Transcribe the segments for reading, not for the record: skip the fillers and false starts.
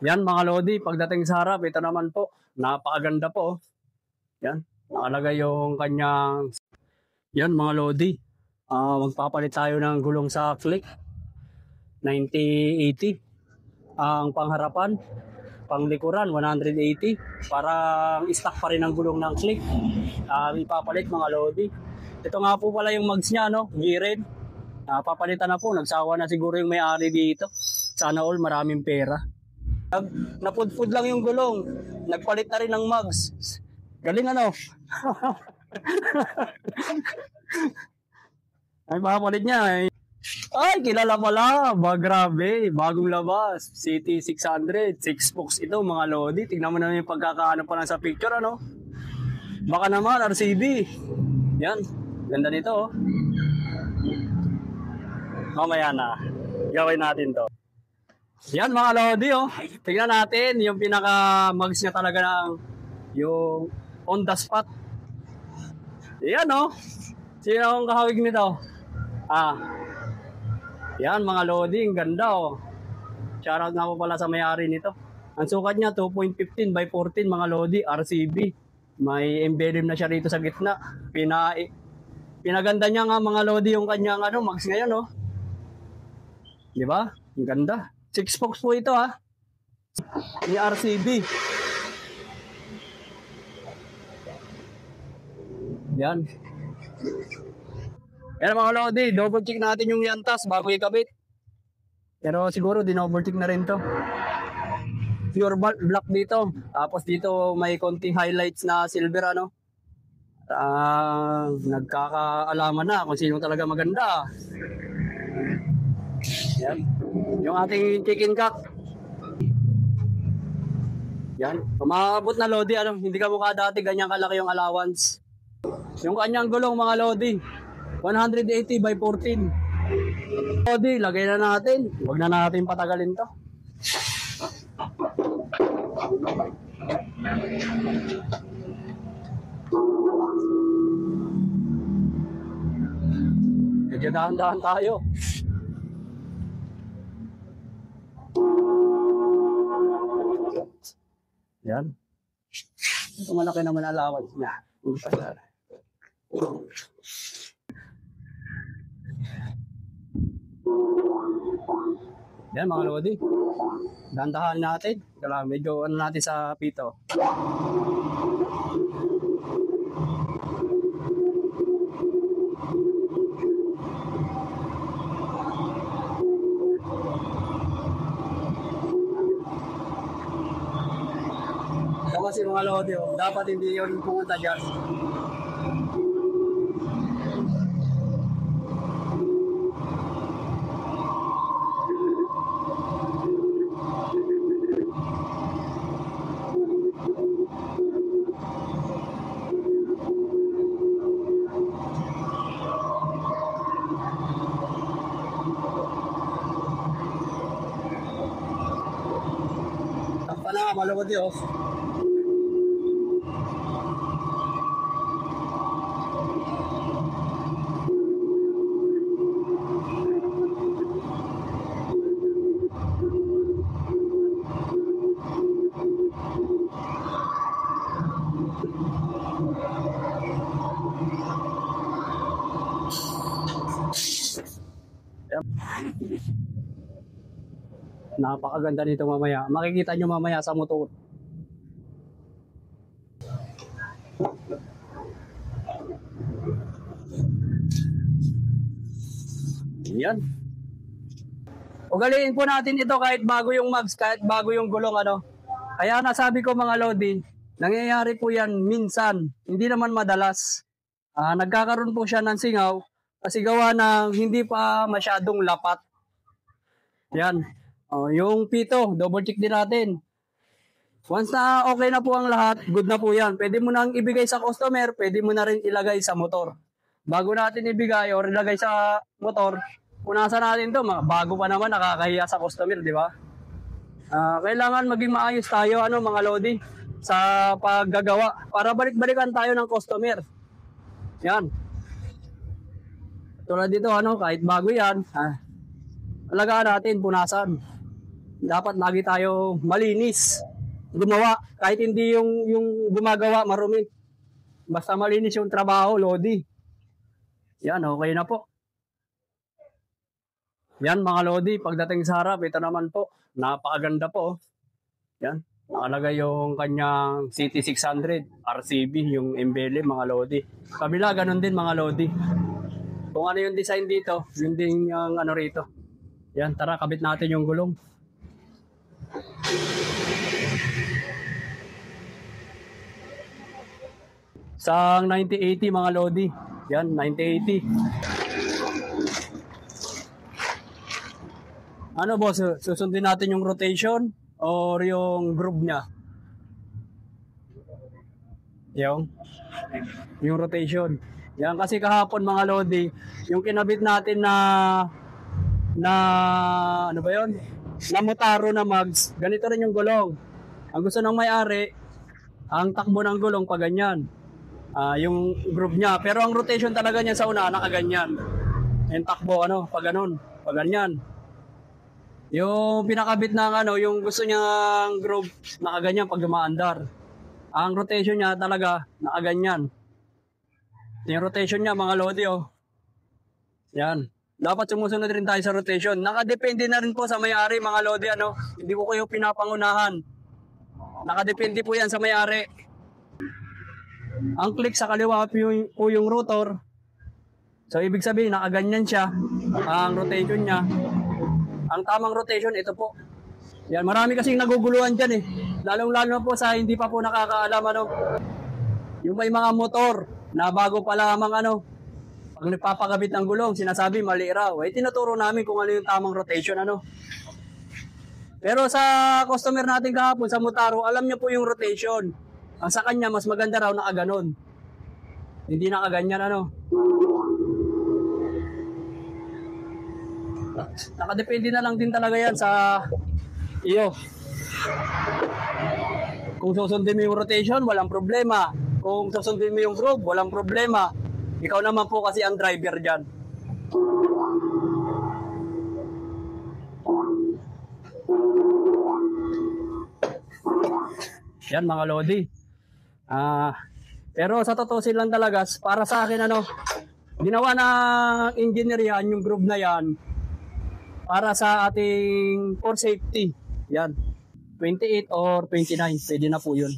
Yan mga Lodi, pagdating sa harap, ito naman po, napakaganda po. Yan, nakalagay yung kanyang, yan mga Lodi. Magpapalit tayo ng gulong sa click, 9080. Ang pangharapan, panglikuran, 180. Parang stock pa rin ang gulong ng click. Ipapalit mga Lodi. Ito nga po pala yung mags niya, no? Giren. Papalitan na po, nagsawa na siguro yung may-ari dito. Sana all maraming pera. Napudpud lang yung gulong. Nagpalit na rin ng mags. Galing ano? Ay, papalit niya. Ay, kilala pala. Grabe. Bagong labas. City 600. 6-spokes ito mga Lodi. Tingnan mo naman yung pagkakaano pa lang sa picture, ano? Baka naman, RCB. Yan. Ganda nito, oh. Mamaya na. Gawin natin to. Yan mga Lodi, oh. Tingnan natin yung pinaka-mags niya talaga ng yung on the spot. Yan, oh. Sino ang kahawig nito? Yan mga Lodi, ang ganda, oh. Shoutout nga po pala sa may-ari nito. Ang sukat niya 2.15 by 14 mga Lodi, RCB. May emblem na siya rito sa gitna. Pinaganda niya nga mga Lodi yung kanyang mags ngayon, oh. Di ba? Ang ganda. 6-spokes po ito, ha. Ni RCB. Yan. Yan mga Lodi, double check natin yung yantas bago ikabit. Pero siguro dinoble check na rin to. Pure black dito. Tapos dito may konting highlights na silver, ano. Nagkakaalaman na kung sino talaga maganda. Yan. Yung ating chicken cock. Yan. Kumabot na Lodi, ano, hindi ka mukha dati ganyan kalaki yung allowance. Yung kanyang gulong mga Lodi, 180 by 14. Lodi, lagay na natin. Huwag na natin patagalin to. Medyo dahan-dahan tayo. Yan. Ito malaki naman allowance niya. Yan mga Lodi. Dandahan natin. Medyo ano natin sa pito. Kasi mga Lodi, dapat hindi yun pumunta dyan. Takpa na mga Lodi, oh. Napakaganda nito mamaya. Makikita nyo mamaya sa motor. Yan. Ugaliin po natin ito kahit bago yung mags, kahit bago yung gulong, ano. Kaya nasabi ko mga Lodi, nangyayari po yan minsan, hindi naman madalas. Nagkakaroon po siya ng singaw kasi gawa ng hindi pa masyadong lapat. Yan. Yung pito, double check din natin. Once na okay na po ang lahat, good na po yan. Pwede mo nang ibigay sa customer, pwede mo na rin ilagay sa motor. Bago natin ibigay or ilagay sa motor, punasan natin to, bago pa naman, nakakahiya sa customer, di ba? Kailangan maging maayos tayo, ano mga Lodi, sa paggagawa para balik-balikan tayo ng customer. Yan. Tulad dito, ano, kahit bago yan, alagaan natin, punasan. dapat lagi tayo malinis. Gumawa, kahit hindi yung gumagawa marumi. Basta malinis yung trabaho, Lodi. Yan, okay na po. Yan mga Lodi, pagdating sa harap, ito naman po. Napakaganda po. Yan, nakalagay yung kanyang CT600 RCB, yung emblem mga Lodi. Kabila, ganun din mga Lodi. Kung ano yung design dito, yun din yung ano rito. Yan, tara, kabit natin yung gulong. Sa 9080 mga Lodi. Yan, 9080. Ano boss, susundin natin yung rotation or yung groove niya? Yung rotation. Yan, kasi kahapon mga Lodi, yung kinabit natin na ano ba yun? Na Motaro na mags, ganito rin yung gulong. Ang gusto ng may-ari, ang takbo ng gulong pa ganyan. Yung groove niya. Pero ang rotation talaga niya sa una, nakaganyan. Yung takbo, pag ganun, pag ganyan. Yung pinakabit ng yung gusto niyang groove, nakaganyan pag dumaandar. Ang rotation niya talaga, nakaganyan. Yung rotation niya, mga Lodi, Yan. Dapat sumusunod rin tayo sa rotation. Nakadepende na rin po sa may-ari, mga Lodi, Hindi ko kayo pinapangunahan. Nakadepende po yan sa may-ari. Ang click sa kaliwa po yung rotor. So, ibig sabihin, nakaganyan siya. Ang rotation niya. Ang tamang rotation, ito po. Yan, marami kasing naguguluhan dyan Lalong-lalo po sa hindi pa po nakakaalam, Yung may mga motor na bago pa lamang, pag nagpapakabit ng gulong, sinasabi mali raw. Tinuturo namin kung ano yung tamang rotation, Pero sa customer natin kahapon, sa Motaro, alam niya po yung rotation. Ang sa kanya, mas maganda raw nakaganon. Hindi nakaganyan, Nakadepende na lang din talaga yan sa iyo. Kung susundin mo yung rotation, walang problema. Kung susundin mo yung groove, walang problema. Ikaw naman po kasi ang driver dyan. Yan mga Lodi. Pero sa totoo lang talaga, para sa akin ginawa ng engineer yan, yung groove na yan, para sa ating for safety. Yan. 28 or 29, pwede na po yun.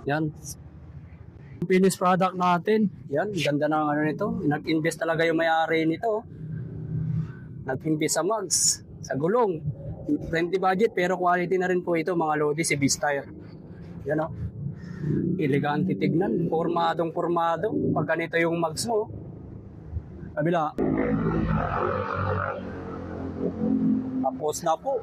Yan. Finished product natin. Yan, ganda ng nito. Nag-invest talaga yung may-ari nito. Nag-invest sa mags, sa gulong. Plenty budget pero quality na rin po ito mga Lodi, si B-Style. Yan elegante tignan, pormadong pag ganito yung mags mo. Kabila. Tapos na po.